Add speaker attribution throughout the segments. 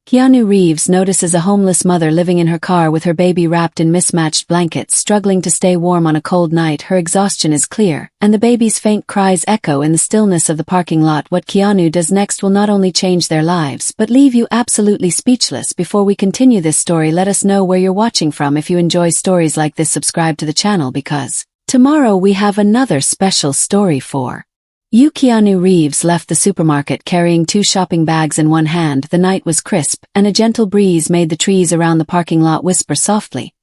Speaker 1: Keanu Reeves notices a homeless mother living in her car with her baby wrapped in mismatched blankets, struggling to stay warm on a cold night. Her exhaustion is clear, and the baby's faint cries echo in the stillness of the parking lot. What Keanu does next will not only change their lives but leave you absolutely speechless. Before we continue this story, let us know where you're watching from. If you enjoy stories like this, subscribe to the channel, because tomorrow we have another special story for you. Keanu Reeves left the supermarket carrying 2 shopping bags in one hand. The night was crisp, and a gentle breeze made the trees around the parking lot whisper softly.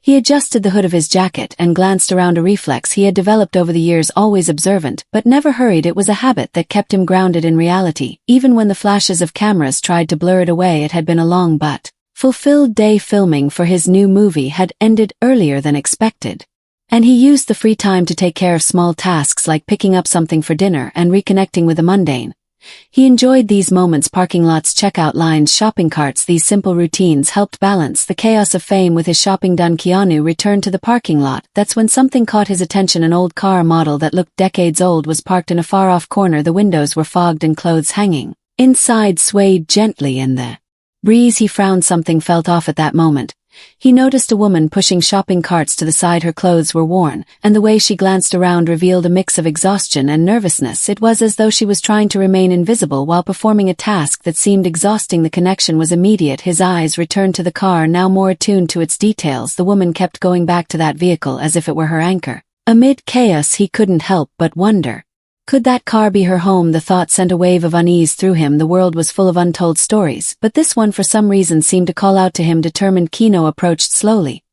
Speaker 1: He adjusted the hood of his jacket and glanced around, a reflex he had developed over the years, always observant but never hurried. It was a habit that kept him grounded in reality, even when the flashes of cameras tried to blur it away. It had been a long but fulfilled day. Filming for his new movie had ended earlier than expected, and he used the free time to take care of small tasks like picking up something for dinner and reconnecting with the mundane. He enjoyed these moments: parking lots, checkout lines, shopping carts. These simple routines helped balance the chaos of fame. With his shopping done, Keanu returned to the parking lot. That's when something caught his attention. An old car model that looked decades old was parked in a far-off corner. The windows were fogged and clothes hanging inside swayed gently in the breeze. He frowned. Something felt off at that moment. He noticed a woman pushing shopping carts to the side. Her clothes were worn, and the way she glanced around revealed a mix of exhaustion and nervousness. It was as though she was trying to remain invisible while performing a task that seemed exhausting. The connection was immediate. His eyes returned to the car, now more attuned to its details. The woman kept going back to that vehicle as if it were her anchor. Amid chaos, he couldn't help but wonder, could that car be her home? The thought sent a wave of unease through him. The world was full of untold stories, but this one for some reason seemed to call out to him. Determined, Keanu approached slowly.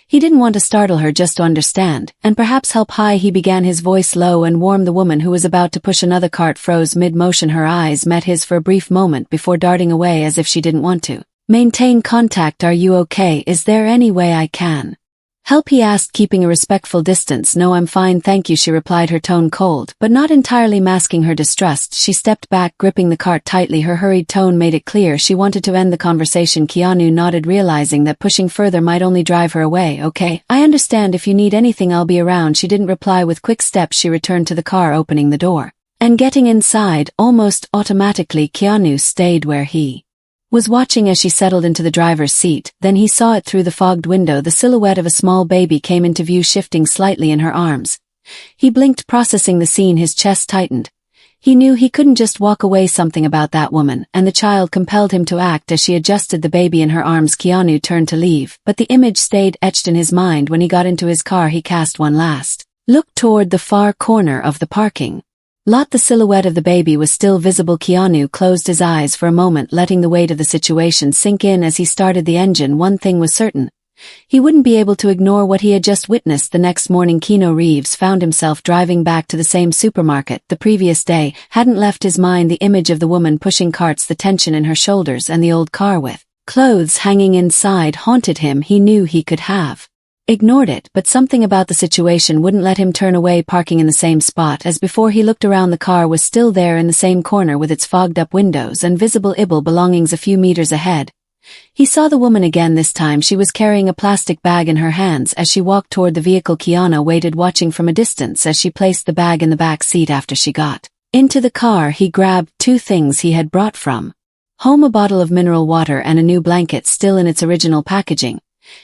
Speaker 1: He didn't want to startle her, just to understand, and perhaps help. Hi, he began, his voice low and warm. The woman, who was about to push another cart, froze mid-motion. Her eyes met his for a brief moment before darting away as if she didn't want to maintain contact. Are you okay? Is there any way I can help? He asked, keeping a respectful distance. No, I'm fine, thank you, she replied, her tone cold, but not entirely masking her distrust. She stepped back, gripping the cart tightly. Her hurried tone made it clear she wanted to end the conversation. Keanu nodded, realizing that pushing further might only drive her away. Okay, I understand. If you need anything, I'll be around. She didn't reply. With quick steps, she returned to the car, opening the door and getting inside. Almost automatically, Keanu stayed where he was, watching as she settled into the driver's seat. Then he saw it through the fogged window. The silhouette of a small baby came into view, shifting slightly in her arms. He blinked, processing the scene. His chest tightened. He knew he couldn't just walk away. Something about that woman and the child compelled him to act. As she adjusted the baby in her arms, Keanu turned to leave, but the image stayed etched in his mind. When he got into his car, he cast one last look toward the far corner of the parking lot. The silhouette of the baby was still visible. Keanu closed his eyes for a moment, letting the weight of the situation sink in. As he started the engine, one thing was certain: he wouldn't be able to ignore what he had just witnessed. The next morning, Keanu Reeves found himself driving back to the same supermarket. The previous day hadn't left his mind. The image of the woman pushing carts, the tension in her shoulders, and the old car with clothes hanging inside haunted him. He knew he could have ignored it, but something about the situation wouldn't let him turn away. Parking in the same spot as before, he looked around. The car was still there in the same corner with its fogged-up windows and visible belongings a few meters ahead. He saw the woman again. This time she was carrying a plastic bag in her hands. As she walked toward the vehicle, Keanu waited, watching from a distance as she placed the bag in the back seat. After she got into the car, he grabbed 2 things he had brought from home: a bottle of mineral water and a new blanket still in its original packaging.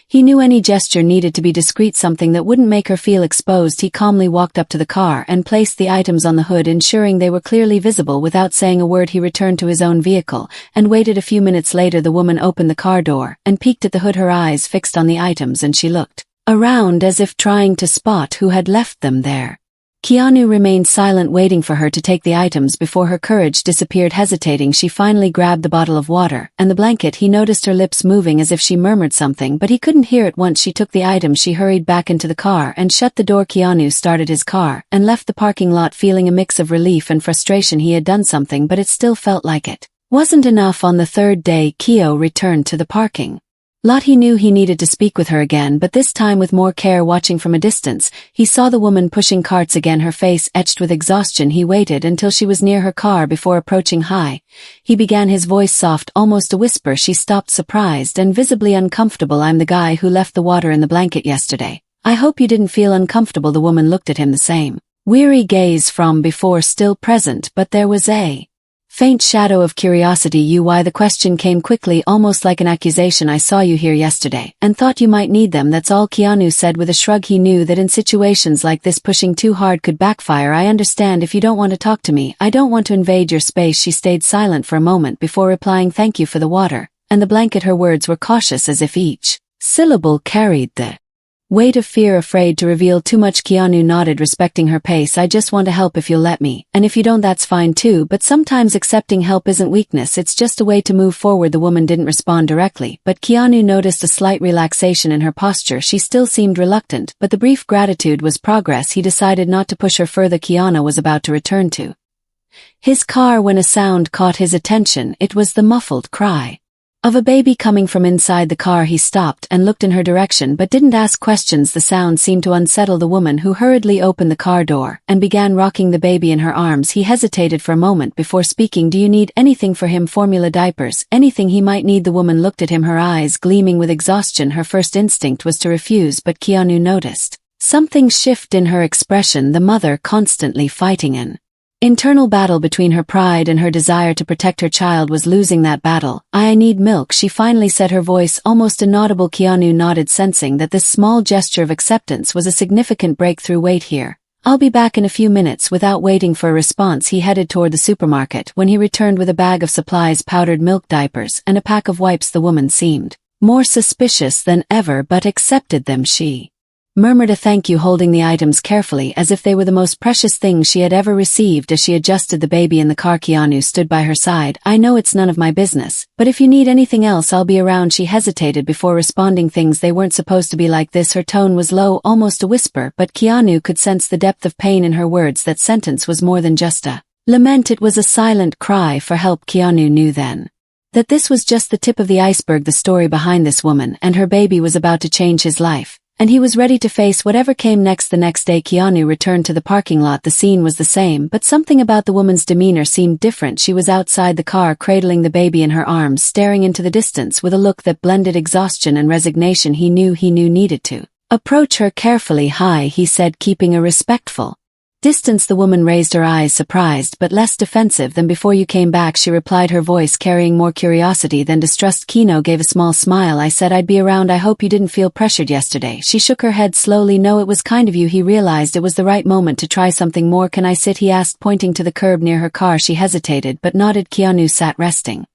Speaker 1: He knew any gesture needed to be discreet, something that wouldn't make her feel exposed. He calmly walked up to the car and placed the items on the hood, ensuring they were clearly visible. Without saying a word, he returned to his own vehicle and waited. A few minutes later, the woman opened the car door and peeked at the hood, her eyes fixed on the items, and she looked around as if trying to spot who had left them there. Keanu remained silent, waiting for her to take the items before her courage disappeared. Hesitating, she finally grabbed the bottle of water and the blanket. He noticed her lips moving as if she murmured something, but he couldn't hear it. Once she took the items, she hurried back into the car and shut the door. Keanu started his car and left the parking lot, feeling a mix of relief and frustration. He had done something, but it still felt like it wasn't enough. On the 3rd day, Keanu returned to the parking lot. He knew he needed to speak with her again, but this time with more care. Watching from a distance, he saw the woman pushing carts again, her face etched with exhaustion. He waited until she was near her car before approaching. Hi, he began, his voice soft, almost a whisper. She stopped, surprised and visibly uncomfortable. I'm the guy who left the water in the blanket yesterday. I hope you didn't feel uncomfortable. The woman looked at him, the same weary gaze from before still present, but there was a Faint shadow of curiosity. Why? The question came quickly, almost like an accusation. I saw you here yesterday, and thought you might need them. That's all, Keanu said with a shrug. He knew that in situations like this pushing too hard could backfire. I understand if you don't want to talk to me. I don't want to invade your space. She stayed silent for a moment before replying, thank you for the water, and the blanket. Her words were cautious, as if each syllable carried the weight of fear. Afraid to reveal too much, Keanu nodded, respecting her pace. I just want to help if you'll let me, and if you don't that's fine too, but sometimes accepting help isn't weakness, it's just a way to move forward. The woman didn't respond directly, but Keanu noticed a slight relaxation in her posture. She still seemed reluctant, but the brief gratitude was progress. He decided not to push her further. Keanu was about to return to his car when a sound caught his attention. It was the muffled cry of a baby coming from inside the car. He stopped and looked in her direction but didn't ask questions. The sound seemed to unsettle the woman, who hurriedly opened the car door and began rocking the baby in her arms. He hesitated for a moment before speaking. Do you need anything for him? Formula, diapers, anything he might need. The woman looked at him, her eyes gleaming with exhaustion. Her first instinct was to refuse, but Keanu noticed something shift in her expression. The mother constantly fighting an internal battle between her pride and her desire to protect her child was losing that battle. I need milk, she finally said, her voice almost inaudible. Keanu nodded, sensing that this small gesture of acceptance was a significant breakthrough. Wait here. I'll be back in a few minutes. Without waiting for a response, he headed toward the supermarket. When he returned with a bag of supplies, powdered milk, diapers, and a pack of wipes, the woman seemed more suspicious than ever but accepted them. She murmured a thank you, holding the items carefully as if they were the most precious things she had ever received. As she adjusted the baby in the car, Keanu stood by her side. I know it's none of my business, but if you need anything else I'll be around. She hesitated before responding. Things, they weren't supposed to be like this. Her tone was low, almost a whisper, but Keanu could sense the depth of pain in her words. That sentence was more than just a lament, it was a silent cry for help. Keanu knew then that this was just the tip of the iceberg. The story behind this woman and her baby was about to change his life, and he was ready to face whatever came next. The next day, Keanu returned to the parking lot. The scene was the same, but something about the woman's demeanor seemed different. She was outside the car, cradling the baby in her arms, staring into the distance with a look that blended exhaustion and resignation. He knew needed to approach her carefully. Hi, he said, keeping a respectful distance. The woman raised her eyes, surprised but less defensive than before. You came back, she replied, her voice carrying more curiosity than distrust. Keanu gave a small smile. I said I'd be around. I hope you didn't feel pressured yesterday. She shook her head slowly. No, it was kind of you. He realized it was the right moment to try something more. Can I sit? He asked, pointing to the curb near her car. She hesitated but nodded. Keanu sat, resting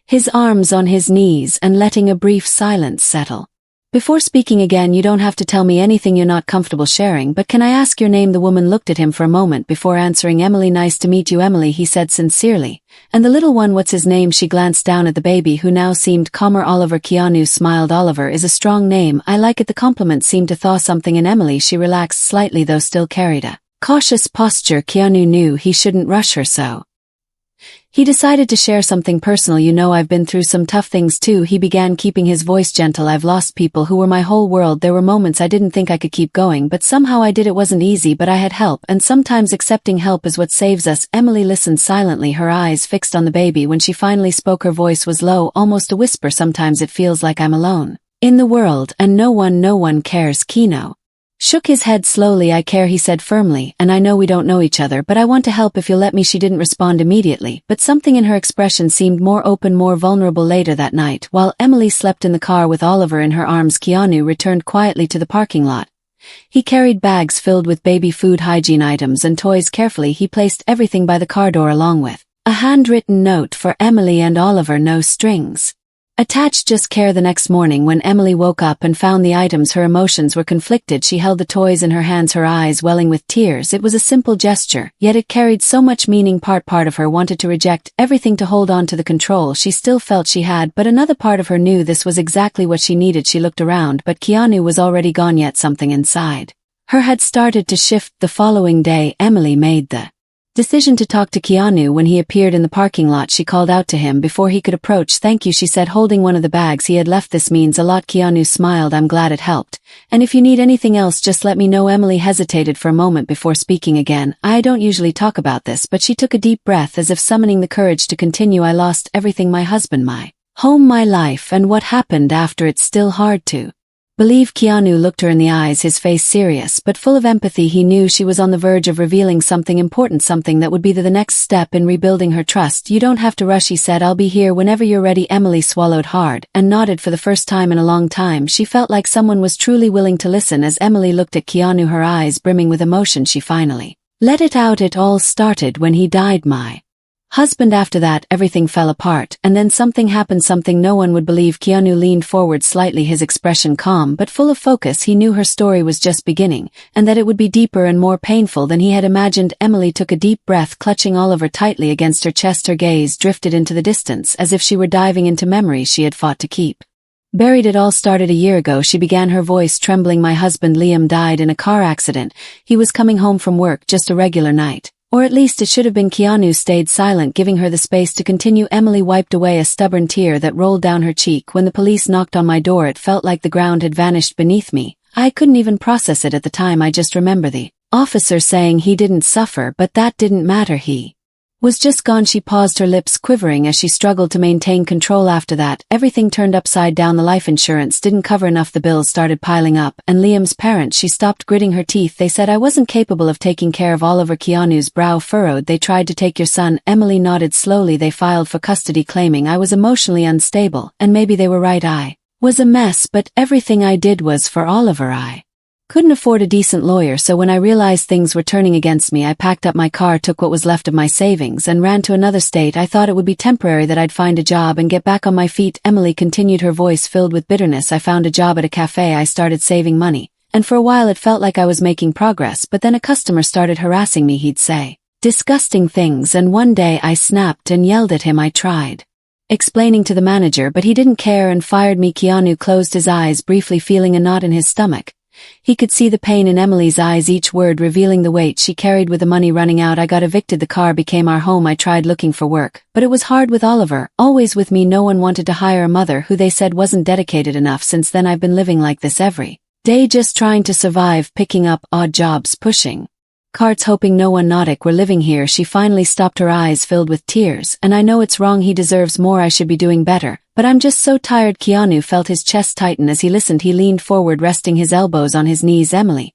Speaker 1: his arms on his knees and letting a brief silence settle before speaking again. You don't have to tell me anything you're not comfortable sharing, but can I ask your name? The woman looked at him for a moment before answering. Emily. Nice to meet you, Emily, he said sincerely. And the little one, what's his name? She glanced down at the baby, who now seemed calmer. Oliver. Keanu smiled. Oliver is a strong name. I like it. The compliment seemed to thaw something in Emily. She relaxed slightly, though still carried a cautious posture. Keanu knew he shouldn't rush her, so he decided to share something personal. You know, I've been through some tough things too, he began, keeping his voice gentle. I've lost people who were my whole world. There were moments I didn't think I could keep going, but somehow I did. It wasn't easy, but I had help, and sometimes accepting help is what saves us. Emily listened silently, her eyes fixed on the baby. When she finally spoke, her voice was low, almost a whisper. Sometimes it feels like I'm alone in the world, and no one cares. Keanu shook his head slowly. I care, he said firmly, and I know we don't know each other, but I want to help if you'll let me. She didn't respond immediately, but something in her expression seemed more open, more vulnerable. Later that night, while Emily slept in the car with Oliver in her arms, Keanu returned quietly to the parking lot. He carried bags filled with baby food, hygiene items, and toys. Carefully, he placed everything by the car door, along with a handwritten note for Emily and Oliver, no strings attached, just care. The next morning, when Emily woke up and found the items, her emotions were conflicted. She held the toys in her hands, her eyes welling with tears. It was a simple gesture, yet it carried so much meaning. Part of her wanted to reject everything, to hold on to the control she still felt she had, but another part of her knew this was exactly what she needed. She looked around, but Keanu was already gone, yet something inside her had started to shift. The following day, Emily made the decision to talk to Keanu. When he appeared in the parking lot, she called out to him before he could approach. Thank you, she said, holding one of the bags he had left. This means a lot. Keanu smiled. I'm glad it helped. And if you need anything else, just let me know. Emily hesitated for a moment before speaking again. I don't usually talk about this, but she took a deep breath as if summoning the courage to continue. I lost everything, my husband, my home, my life, and what happened after. It's still hard to believe. Keanu looked her in the eyes, his face serious but full of empathy. He knew she was on the verge of revealing something important, something that would be the next step in rebuilding her trust. You don't have to rush, he said. I'll be here whenever you're ready. Emily swallowed hard and nodded. For the first time in a long time, she felt like someone was truly willing to listen. As Emily looked at Keanu, her eyes brimming with emotion, she finally let it out. It all started when he died, my husband. After that, everything fell apart, and then something happened, something no one would believe. Keanu leaned forward slightly, his expression calm but full of focus. He knew her story was just beginning, and that it would be deeper and more painful than he had imagined. Emily took a deep breath, clutching Oliver tightly against her chest. Her gaze drifted into the distance, as if she were diving into memories she had fought to keep buried. It all started a year ago, she began, her voice trembling. My husband Liam died in a car accident. He was coming home from work, just a regular night. Or at least it should have been. Keanu stayed silent, giving her the space to continue. Emily wiped away a stubborn tear that rolled down her cheek. When the police knocked on my door, it felt like the ground had vanished beneath me. I couldn't even process it at the time. I just remember the officer saying he didn't suffer, but that didn't matter. He was just gone. She paused, her lips quivering as she struggled to maintain control. After that, everything turned upside down. The life insurance didn't cover enough, the bills started piling up, and Liam's parents, she stopped, gritting her teeth. They said I wasn't capable of taking care of Oliver. Keanu's brow furrowed. They tried to take your son. Emily nodded slowly. They filed for custody, claiming I was emotionally unstable, and maybe they were right. I was a mess, but everything I did was for Oliver. I couldn't afford a decent lawyer, so when I realized things were turning against me, I packed up my car, took what was left of my savings, and ran to another state. I thought it would be temporary, that I'd find a job and get back on my feet. Emily continued, her voice filled with bitterness. I found a job at a cafe. I started saving money, and for a while it felt like I was making progress, but then a customer started harassing me. He'd say disgusting things, and one day I snapped and yelled at him. I tried explaining to the manager, but he didn't care and fired me. Keanu closed his eyes briefly, feeling a knot in his stomach. He could see the pain in Emily's eyes, each word revealing the weight she carried. With the money running out, I got evicted. The car became our home. I tried looking for work, but it was hard with Oliver always with me. No one wanted to hire a mother who they said wasn't dedicated enough. Since then I've been living like this every day, just trying to survive, picking up odd jobs, pushing carts, hoping no one notic were living here. She finally stopped, her eyes filled with tears. And I know it's wrong. He deserves more. I should be doing better. But I'm just so tired. Keanu felt his chest tighten as he listened. He leaned forward, resting his elbows on his knees. Emily,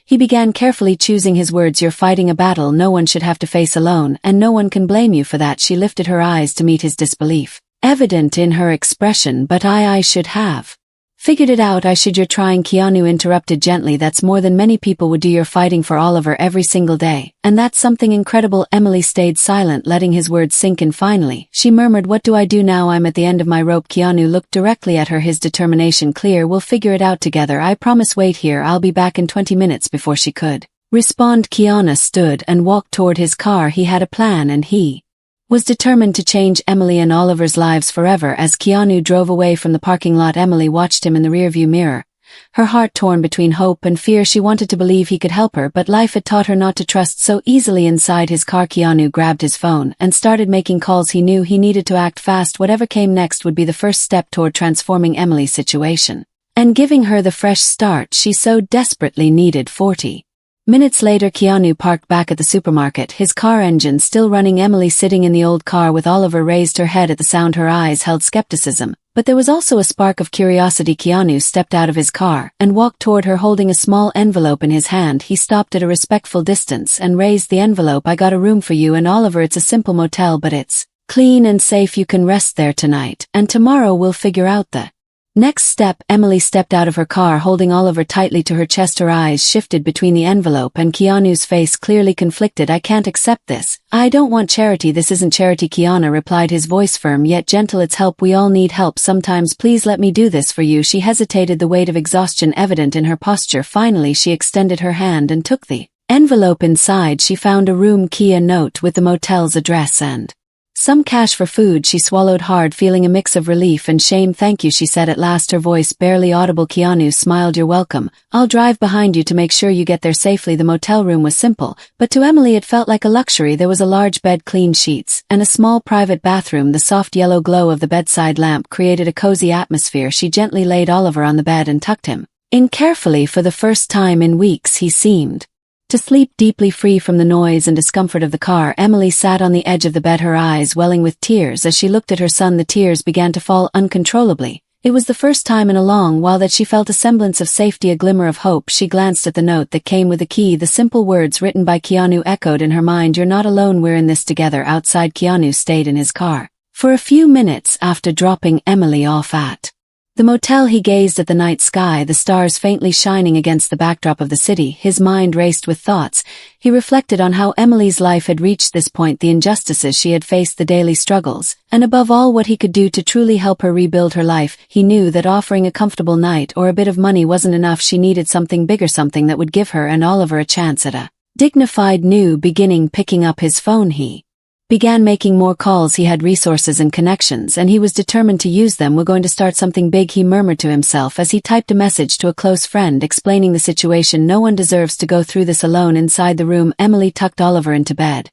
Speaker 1: he began, carefully choosing his words. You're fighting a battle no one should have to face alone, and no one can blame you for that. She lifted her eyes to meet his, disbelief evident in her expression. But I should have figured it out. I should. You're trying. Keanu interrupted gently. That's more than many people would do. You're fighting for Oliver every single day, and that's something incredible. Emily stayed silent, letting his words sink in. Finally, she murmured, what do I do now? I'm at the end of my rope. Keanu looked directly at her, his determination clear. We'll figure it out together. I promise. Wait here. I'll be back in 20 minutes. Before she could respond, Keanu stood and walked toward his car. He had a plan, and he was determined to change Emily and Oliver's lives forever. As Keanu drove away from the parking lot, Emily watched him in the rearview mirror, her heart torn between hope and fear. She wanted to believe he could help her, but life had taught her not to trust so easily. Inside his car, Keanu grabbed his phone and started making calls. He knew he needed to act fast. Whatever came next would be the first step toward transforming Emily's situation and giving her the fresh start she so desperately needed. 40 minutes later, Keanu parked back at the supermarket, his car engine still running. Emily, sitting in the old car with Oliver, raised her head at the sound. Her eyes held skepticism, but there was also a spark of curiosity. Keanu stepped out of his car and walked toward her, holding a small envelope in his hand. He stopped at a respectful distance and raised the envelope. I got a room for you and Oliver. It's a simple motel, but it's clean and safe. You can rest there tonight, and tomorrow we'll figure out the next step. Emily stepped out of her car, holding Oliver tightly to her chest. Her eyes shifted between the envelope and Keanu's face, clearly conflicted. I can't accept this. I don't want charity. This isn't charity, Keanu replied, his voice firm yet gentle. It's help. We all need help sometimes. Please let me do this for you. She hesitated, the weight of exhaustion evident in her posture. Finally, she extended her hand and took the envelope. Inside, she found a room key, a note with the motel's address, and some cash for food. She swallowed hard, feeling a mix of relief and shame. Thank you, she said at last, her voice barely audible. Keanu smiled. You're welcome. I'll drive behind you to make sure you get there safely. The motel room was simple, but to Emily it felt like a luxury. There was a large bed, clean sheets, and a small private bathroom. The soft yellow glow of the bedside lamp created a cozy atmosphere. She gently laid Oliver on the bed and tucked him in carefully. For the first time in weeks, he seemed to sleep deeply, free from the noise and discomfort of the car. Emily sat on the edge of the bed, her eyes welling with tears. As she looked at her son, the tears began to fall uncontrollably. It was the first time in a long while that she felt a semblance of safety, a glimmer of hope. She glanced at the note that came with the key. The simple words written by Keanu echoed in her mind. "You're not alone, we're in this together." Outside, Keanu stayed in his car for a few minutes after dropping Emily off at the motel. He gazed at the night sky, the stars faintly shining against the backdrop of the city. His mind raced with thoughts. He reflected on how Emily's life had reached this point, the injustices she had faced, the daily struggles, and above all what he could do to truly help her rebuild her life. He knew that offering a comfortable night or a bit of money wasn't enough. She needed something bigger, something that would give her and Oliver a chance at a dignified new beginning. Picking up his phone, he began making more calls. He had resources and connections, and he was determined to use them. "We're going to start something big," he murmured to himself as he typed a message to a close friend explaining the situation. "No one deserves to go through this alone." Inside the room, Emily tucked Oliver into bed,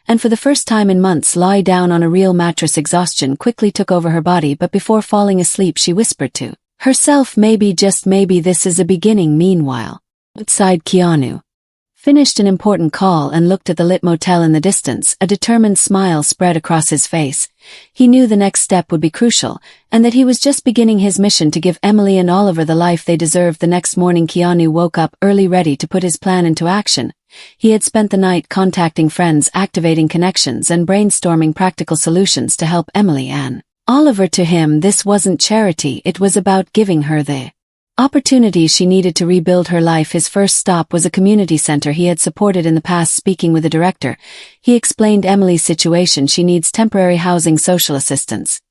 Speaker 1: and for the first time in months lay down on a real mattress. Exhaustion quickly took over her body, but before falling asleep she whispered to herself, "Maybe, just maybe, this is a beginning." Meanwhile, outside, Keanu finished an important call and looked at the lit motel in the distance. A determined smile spread across his face. He knew the next step would be crucial, and that he was just beginning his mission to give Emily and Oliver the life they deserved. The next morning, Keanu woke up early, ready to put his plan into action. He had spent the night contacting friends, activating connections, and brainstorming practical solutions to help Emily and Oliver. To him, this wasn't charity, it was about giving her the opportunities she needed to rebuild her life. His first stop was a community center he had supported in the past. Speaking with the director, he explained Emily's situation. She needs temporary housing, social assistance,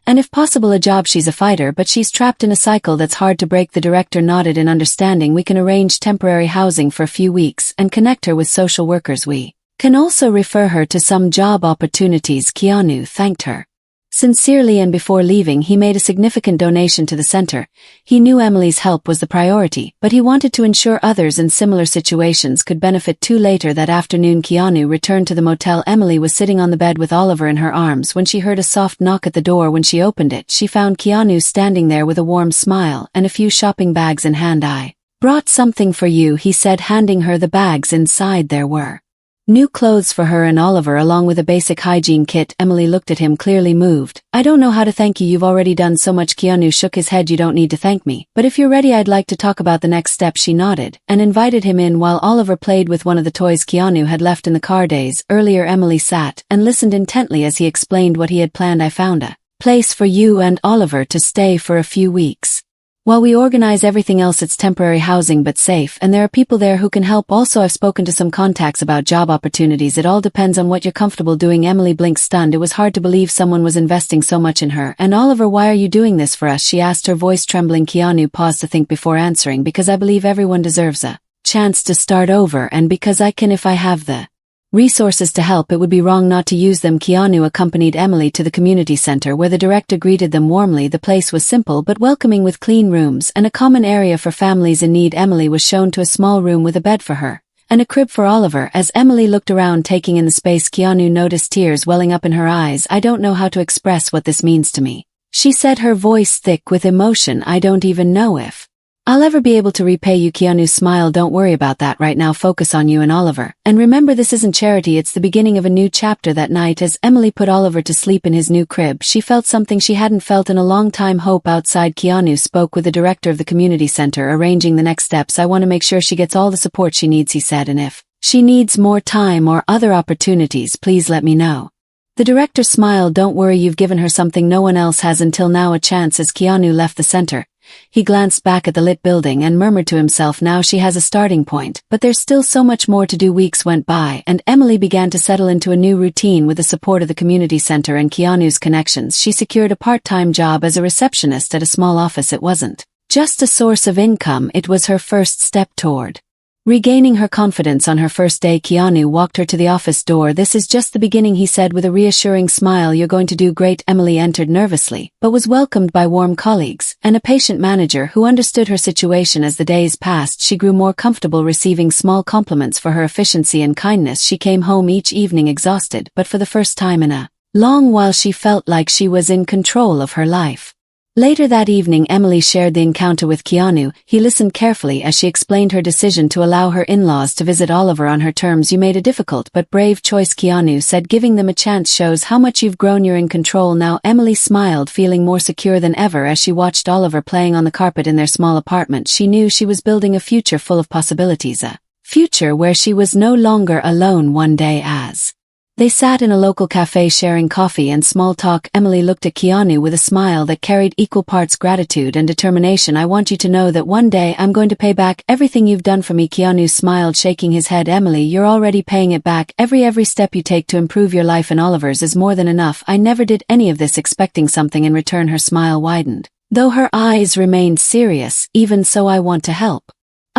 Speaker 1: and if possible a job. She's a fighter, but she's trapped in a cycle that's hard to break. The director nodded in understanding. "We can arrange temporary housing for a few weeks and connect her with social workers. We can also refer her to some job opportunities." Keanu thanked her sincerely, and before leaving he made a significant donation to the center. He knew Emily's help was the priority, but he wanted to ensure others in similar situations could benefit too. Later that afternoon, Keanu returned to the motel. Emily was sitting on the bed with Oliver in her arms when she heard a soft knock at the door. When she opened it, she found Keanu standing there with a warm smile and a few shopping bags in hand. "I brought something for you," he said, handing her the bags. Inside there were new clothes for her and Oliver, along with a basic hygiene kit. Emily looked at him, clearly moved. "I don't know how to thank you, you've already done so much." Keanu shook his head. "You don't need to thank me, but if you're ready I'd like to talk about the next step." She nodded, and invited him in while Oliver played with one of the toys Keanu had left in the car days earlier. Emily sat and listened intently as he explained what he had planned. "I found a place for you and Oliver to stay for a few weeks while we organize everything else. It's temporary housing but safe, and there are people there who can help. Also, I've spoken to some contacts about job opportunities. It all depends on what you're comfortable doing." Emily blinked, stunned. It was hard to believe someone was investing so much in her. "And Oliver, why are you doing this for us?" she asked, her voice trembling. Keanu paused to think before answering. "Because I believe everyone deserves a chance to start over, and because I can. If I have the resources to help, it would be wrong not to use them." Keanu accompanied Emily to the community center where the director greeted them warmly. The place was simple but welcoming, with clean rooms and a common area for families in need. Emily was shown to a small room with a bed for her and a crib for Oliver. As Emily looked around, taking in the space, Keanu noticed tears welling up in her eyes. "I don't know how to express what this means to me," she said, her voice thick with emotion. "I don't even know if I'll ever be able to repay you." Keanu smiled. "Don't worry about that right now, focus on you and Oliver. And remember, this isn't charity, it's the beginning of a new chapter." That night, as Emily put Oliver to sleep in his new crib, she felt something she hadn't felt in a long time, hope. Outside, Keanu spoke with the director of the community center, arranging the next steps. "I want to make sure she gets all the support she needs," he said, "and if she needs more time or other opportunities, please let me know." The director smiled. "Don't worry, you've given her something no one else has until now, a chance." As Keanu left the center, he glanced back at the lit building and murmured to himself, "Now she has a starting point, but there's still so much more to do." Weeks went by, and Emily began to settle into a new routine. With the support of the community center and Keanu's connections, she secured a part-time job as a receptionist at a small office. It wasn't just a source of income, it was her first step toward regaining her confidence. On her first day, Keanu walked her to the office door. "This is just the beginning," he said with a reassuring smile. "You're going to do great." Emily entered nervously, but was welcomed by warm colleagues and a patient manager who understood her situation. As the days passed, she grew more comfortable receiving small compliments for her efficiency and kindness. She came home each evening exhausted, but for the first time in a long while she felt like she was in control of her life. Later that evening, Emily shared the encounter with Keanu. He listened carefully as she explained her decision to allow her in-laws to visit Oliver on her terms. "You made a difficult but brave choice," Keanu said. "Giving them a chance shows how much you've grown. You're in control now." Emily smiled, feeling more secure than ever as she watched Oliver playing on the carpet in their small apartment. She knew she was building a future full of possibilities, a future where she was no longer alone. One day, as they sat in a local cafe sharing coffee and small talk, Emily looked at Keanu with a smile that carried equal parts gratitude and determination. "I want you to know that one day I'm going to pay back everything you've done for me." Keanu smiled, shaking his head. "Emily, you're already paying it back. Every step you take to improve your life and Oliver's is more than enough. I never did any of this expecting something in return." Her smile widened, though her eyes remained serious. "Even so, I want to help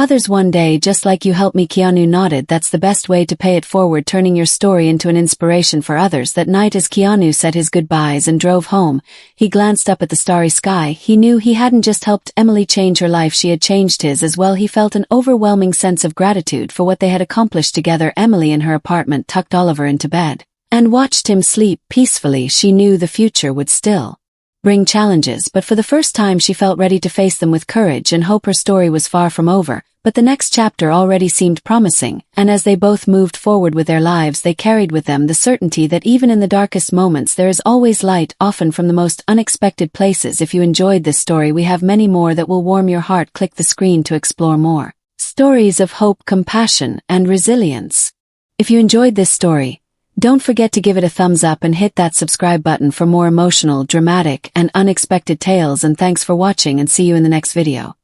Speaker 1: others one day just like you helped me." Keanu nodded. "That's the best way to pay it forward, turning your story into an inspiration for others." That night, as Keanu said his goodbyes and drove home, he glanced up at the starry sky. He knew he hadn't just helped Emily change her life, she had changed his as well. He felt an overwhelming sense of gratitude for what they had accomplished together. Emily in her apartment tucked Oliver into bed and watched him sleep peacefully. She knew the future would still bring challenges, but for the first time she felt ready to face them with courage and hope. Her story was far from over, but the next chapter already seemed promising, and as they both moved forward with their lives, they carried with them the certainty that even in the darkest moments there is always light, often from the most unexpected places. If you enjoyed this story, we have many more that will warm your heart. Click the screen to explore more stories of hope, compassion, and resilience. If you enjoyed this story, don't forget to give it a thumbs up and hit that subscribe button for more emotional, dramatic, and unexpected tales. And thanks for watching, and see you in the next video.